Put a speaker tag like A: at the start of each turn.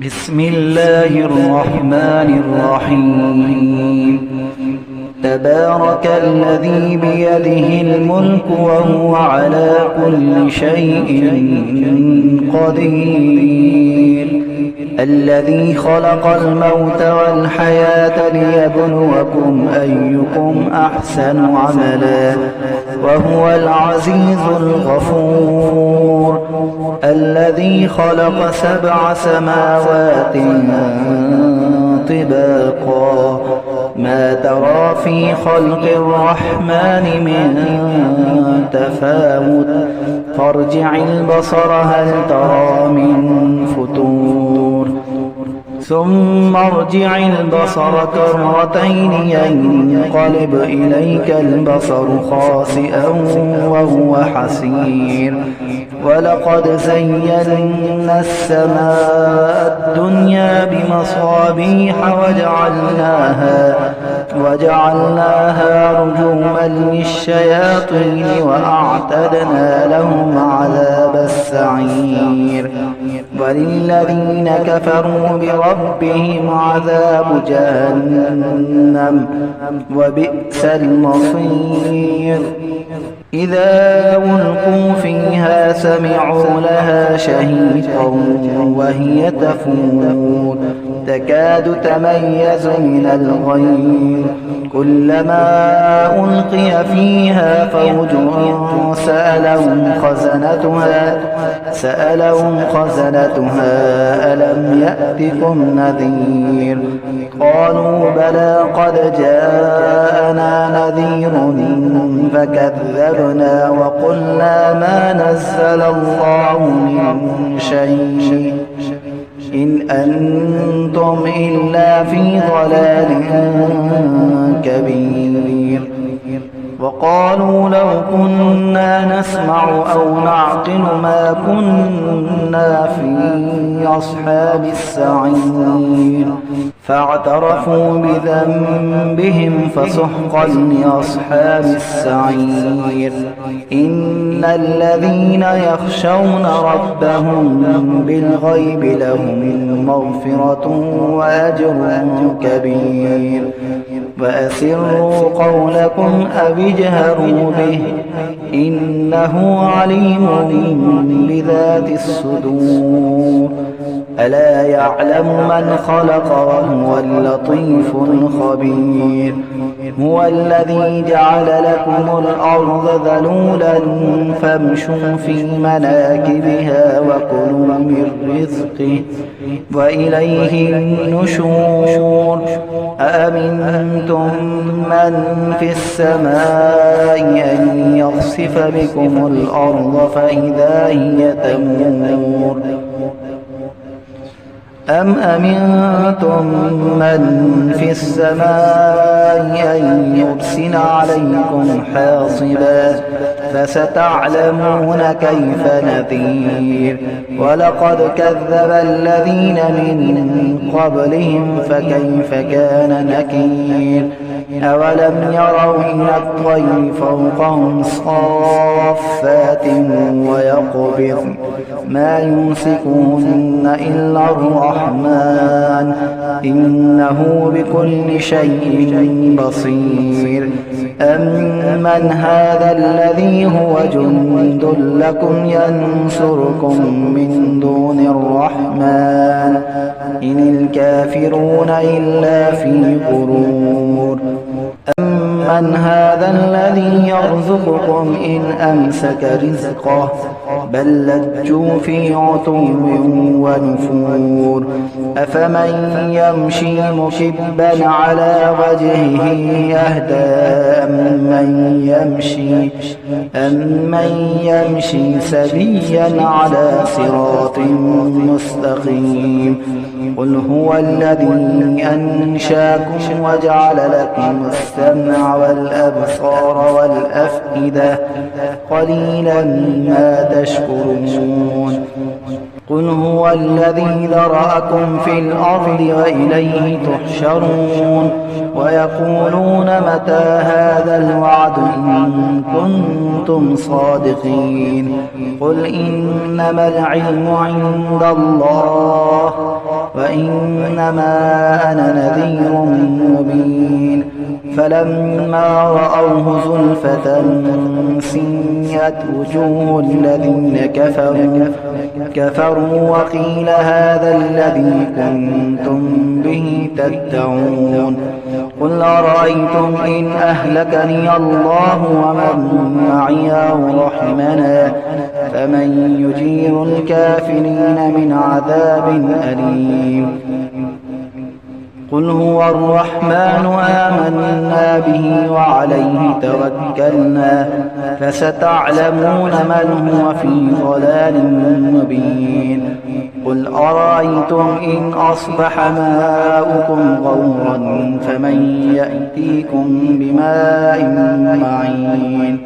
A: بسم الله الرحمن الرحيم. تبارك الذي بيده الملك وهو على كل شيء قدير، الذي خلق الموت والحياة ليبلوكم أيكم أحسن عملا وهو العزيز الغفور، الذي خلق 7 سماوات طباقا ما ترى في خلق الرحمن من تفاوت فارجع البصر هل ترى من فتور ثم ارجع البصر كرتين ينقلب إليك البصر خاسئا وهو حسير، ولقد زينا السماء الدنيا بمصابيح وجعلناها رجوما للشياطين وأعتدنا لهم عذاب السعير، وللذين كفروا بربهم عذاب جهنم وبئس المصير. إذا ألقوا فيها سمعوا لها شهيقا وهي تفور تكاد تميز من الغيظ، كلما ألقي فيها فوج سألهم خزنتها ألم يأتكم نذير؟ قالوا بلى قد جاءنا نذير فكذبنا وقلنا ما نزل الله من شيء إن أنتم إلا في ضلال كبير. وقالوا لو كنا نسمع أو نعقل ما كنا في أصحاب السعير، فاعترفوا بذنبهم فسحقا لأصحاب السعير. إن الذين يخشون ربهم بالغيب لهم مغفرة وأجر كبير. وأسروا قولكم أو اجهروا به إنه عليم بذات الصدور. ألا يعلم من خلق وهو اللطيف الخبير. هو الذي جعل لكم الأرض ذلولا فامشوا في مناكبها وكلوا من رزقه وإليه النشور. أأمنتم من في السماء أن يخسف بكم الأرض فإذا هي تمور أم أمنتم من في السماء أن يرسل عليكم حاصبا فستعلمون كيف نذير. ولقد كذب الذين من قبلهم فكيف كان نكير. أولم يروا إلى الطير فوقهم صافات ويقبضن ما يمسكهن إلا الرحمن إنه بكل شيء بصير. أمن هذا الذي هو جند لكم ينصركم من دون الرحمن إن الكافرون إلا في غرور. أمن هذا الذي يرزقكم إن أمسك رزقه بل لجوا في عتو ونفور. أفمن يمشي مكبا على وجهه أهدى أمن يمشي سويا على صراط مستقيم. قل هو الذي أنشاكم وجعل لكم السمع والأبصار والأفئدة قليلا ما تشكرون. قل هو الذي ذرأكم في الأرض وإليه تحشرون. ويقولون متى هذا الوعد إن كنتم صادقين. قل إنما العلم عند الله فإنما أنا نذير مبين فلما رأوه زلفة سيئت وجوه الذين كفروا وقيل هذا الذي كنتم به تدعون قل أرأيتم إن أهلكني الله ومن معي أو رحمنا فمن يجير الكافرين من عذاب أليم قل هو الرحمن آمنا به وعليه توكلنا فستعلمون من هو في ضلال مبين قل أرأيتم إن أصبح ماؤكم غورا فمن يأتيكم بماء معين